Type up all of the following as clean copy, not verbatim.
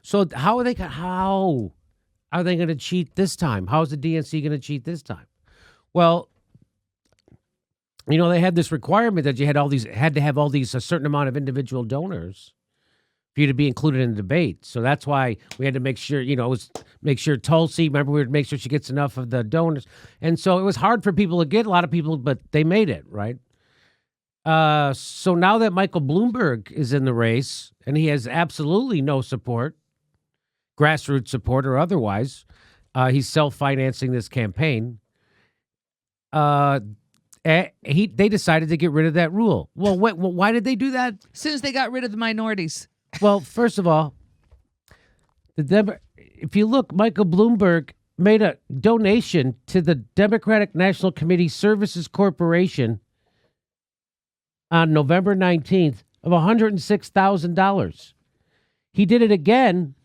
So how are they going to cheat this time? How is the DNC going to cheat this time? Well, they had this requirement that you had to have a certain amount of individual donors for you to be included in the debate. So that's why we had to make sure, make sure Tulsi, remember, we would make sure she gets enough of the donors. And so it was hard for people to get, a lot of people, but they made it, right? So now that Michael Bloomberg is in the race and he has absolutely no support, grassroots support or otherwise, he's self-financing this campaign. They decided to get rid of that rule. Well, why did they do that? As soon as they got rid of the minorities. Well, first of all, if you look, Michael Bloomberg made a donation to the Democratic National Committee Services Corporation on November 19th of $106,000. He did it again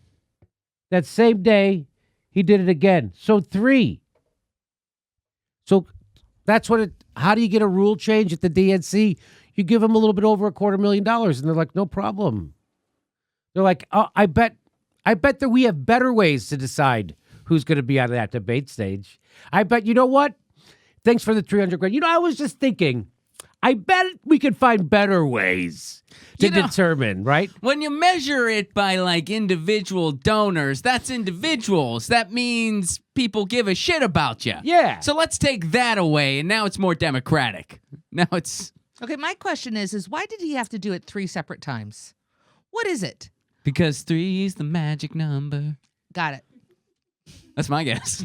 that same day. He did it again. So 3. So that's how do you get a rule change at the DNC? You give them a little bit over $250,000 and they're like, no problem. They're like, oh, I bet that we have better ways to decide who's going to be on that debate stage. I bet, you know what? Thanks for the $300,000. I was just thinking, I bet we could find better ways to determine, right? When you measure it by individual donors, that's individuals. That means people give a shit about you. Yeah. So let's take that away, and now it's more democratic. Now it's... Okay, my question is why did he have to do it 3 separate times? What is it? Because 3 is the magic number. Got it. That's my guess.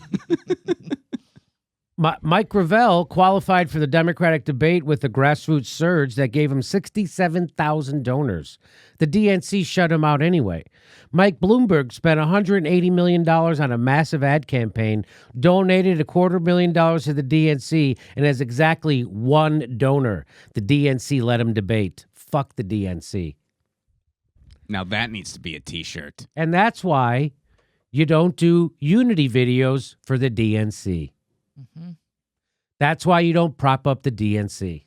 Mike Gravel qualified for the Democratic debate with a grassroots surge that gave him 67,000 donors. The DNC shut him out anyway. Mike Bloomberg spent $180 million on a massive ad campaign, donated $250,000 to the DNC, and has exactly 1 donor. The DNC let him debate. Fuck the DNC. Now that needs to be a T-shirt. And that's why you don't do unity videos for the DNC. Mm-hmm. That's why you don't prop up the DNC.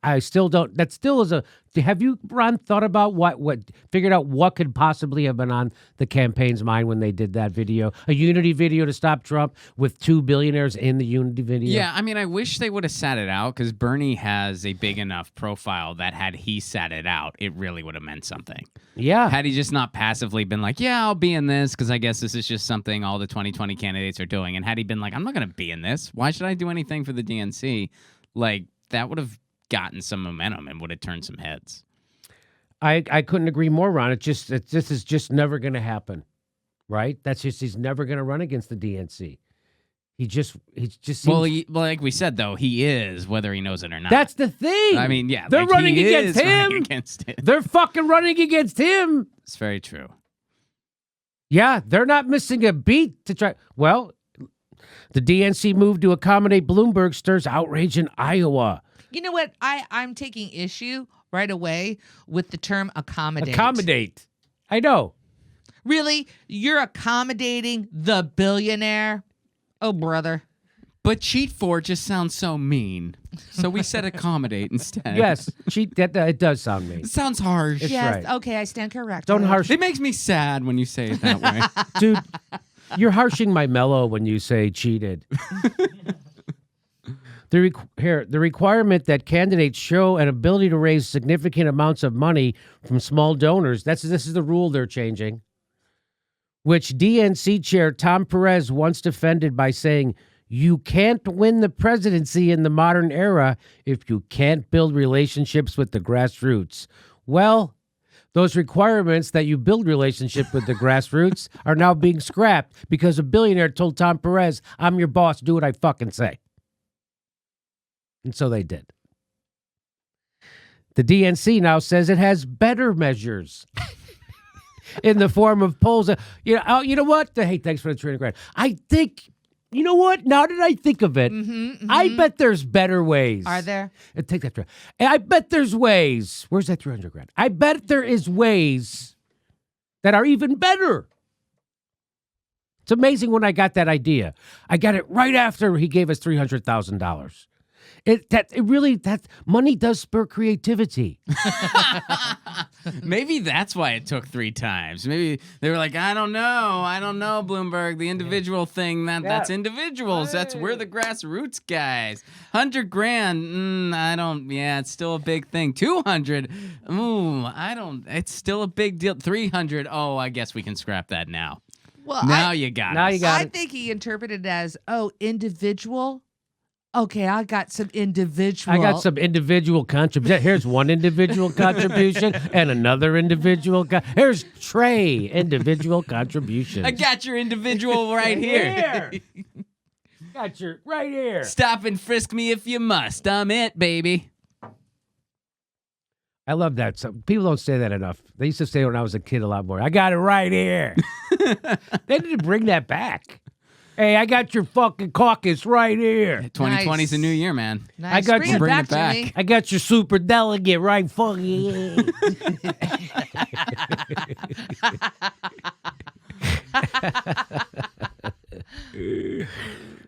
I still don't. That still is have you, Ron, thought about figured out what could possibly have been on the campaign's mind when they did that video? A unity video to stop Trump with 2 billionaires in the unity video? Yeah, I mean, I wish they would have sat it out because Bernie has a big enough profile that had he sat it out, it really would have meant something. Yeah. Had he just not passively been like, yeah, I'll be in this because I guess this is just something all the 2020 candidates are doing. And had he been like, I'm not going to be in this. Why should I do anything for the DNC? That would have gotten some momentum and would have turned some heads. I couldn't agree more, Ron. This is just never going to happen, right? He's never going to run against the DNC. He just seems... Well, like we said, though, he is, whether he knows it or not. That's the thing. I mean, yeah. They're running against him. Running against him. They're fucking running against him. It's very true. Yeah, they're not missing a beat to try... Well, the DNC move to accommodate Bloomberg stirs outrage in Iowa. You know what? I'm taking issue right away with the term accommodate. Accommodate. I know. Really? You're accommodating the billionaire? Oh, brother. But cheat for just sounds so mean. So we said accommodate instead. Yes, cheat. That it does sound mean. It sounds harsh. It's Yes. right. Okay, I stand corrected. Don't harsh. It makes me sad when you say it that way. Dude, you're harshing my mellow when you say cheated. The requirement that candidates show an ability to raise significant amounts of money from small donors, this is the rule they're changing, which DNC chair Tom Perez once defended by saying, you can't win the presidency in the modern era if you can't build relationships with the grassroots. Well, those requirements that you build relationship with the grassroots are now being scrapped because a billionaire told Tom Perez, I'm your boss, do what I fucking say. And so they did. The DNC now says it has better measures in the form of polls. You know what? Hey, thanks for the $300,000. I think, you know what? Now that I think of it, I bet there's better ways. Are there? Take that. I bet there's ways. Where's that $300,000? I bet there is ways that are even better. It's amazing when I got that idea. I got it right after he gave us $300,000. That money does spur creativity. Maybe that's why it took 3 times. Maybe they were like, I don't know, Bloomberg. The individual thing, that's individuals. That's we're the grassroots guys. $100,000, I don't. Yeah, it's still a big thing. 200, I don't. It's still a big deal. 300, I guess we can scrap that now. Well, now you got it. I think he interpreted it as, individual. Okay, I got some individual contribution. Here's one individual contribution and another individual. Here's Trey individual contribution. I got your individual right here. Got your right here. Stop and frisk me if you must. I'm it, baby. I love that. So people don't say that enough. They used to say it when I was a kid a lot more. I got it right here. They need to bring that back. Hey, I got your fucking caucus right here. 2020 is a new year, man. Nice. I got bring you. it Bring back, it back. Jimmy. I got your super delegate right fucking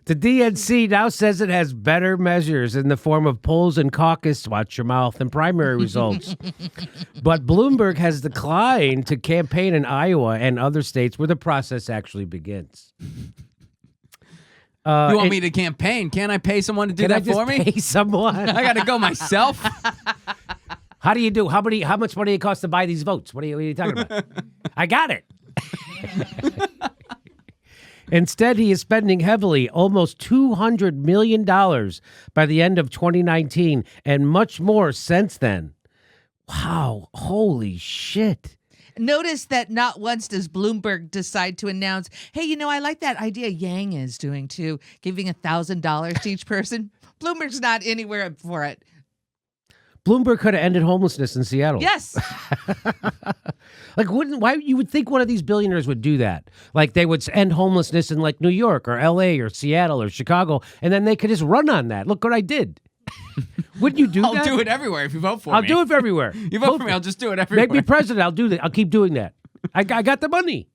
The DNC now says it has better measures in the form of polls and caucus, watch your mouth, and primary results. But Bloomberg has declined to campaign in Iowa and other states where the process actually begins. You want me to campaign? Can't I pay someone to do that for me? Pay someone? I got to go myself. How do you do? How much money it costs to buy these votes? What are you talking about? I got it. Instead, he is spending heavily, almost $200 million by the end of 2019, and much more since then. Wow. Holy shit. Notice that not once does Bloomberg decide to announce, hey, I like that idea Yang is doing too, giving $1,000 to each person. Bloomberg's not anywhere for it. Bloomberg could have ended homelessness in Seattle. Yes. Why you would think one of these billionaires would do that? Like they would end homelessness in like New York or LA or Seattle or Chicago, and then they could just run on that. Look what I did. Wouldn't you do that? I'll do it everywhere if you vote for me. I'll do it everywhere. You vote for me, I'll just do it everywhere. Make me president. I'll do that. I'll keep doing that. I got the money.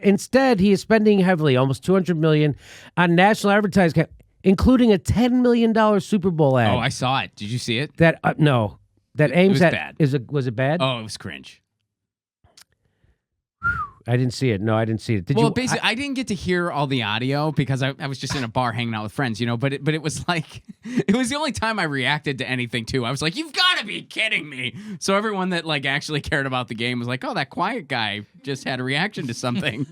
Instead, he is spending heavily, almost $200 million, on national advertising, including a $10 million Super Bowl ad. Oh, I saw it. Did you see it? That no, that aims was at bad. Was it bad? Oh, it was cringe. I didn't see it. No, I didn't see it. Did Well, you? basically, I didn't get to hear all the audio because I was just in a bar hanging out with friends, but it was like, it was the only time I reacted to anything, too. I was like, you've got to be kidding me. So everyone that, actually cared about the game was like, oh, that quiet guy just had a reaction to something.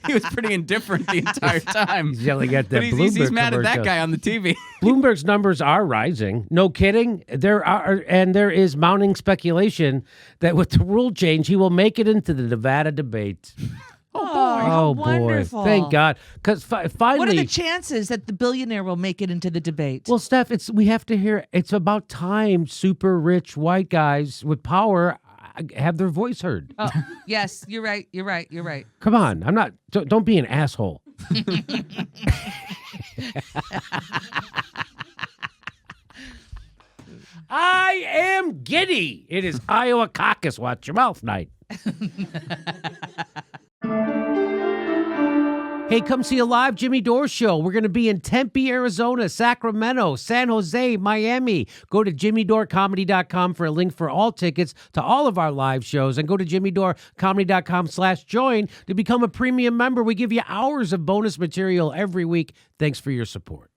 He was pretty indifferent the entire time. He's yelling at that But Bloomberg he's mad at commercial. that guy on the TV. Bloomberg's numbers are rising. No kidding. There is mounting speculation that with the rule change, he will make it into the Nevada debate. How wonderful. Thank God. Because finally, What are the chances that the billionaire will make it into the debate? well, Steph, we have to hear. It's about time super rich white guys with power have their voice heard. Oh, yes, you're right. You're right. You're right. Come on, I'm not. Don't be an asshole. I am giddy. It is Iowa caucus. Watch your mouth night. Hey, come see a live Jimmy Dore show. We're going to be in Tempe, Arizona, Sacramento, San Jose, Miami. Go to jimmydorecomedy.com for a link for all tickets to all of our live shows, and go to jimmydorecomedy.com/join to become a premium member. We give you hours of bonus material every week. Thanks for your support.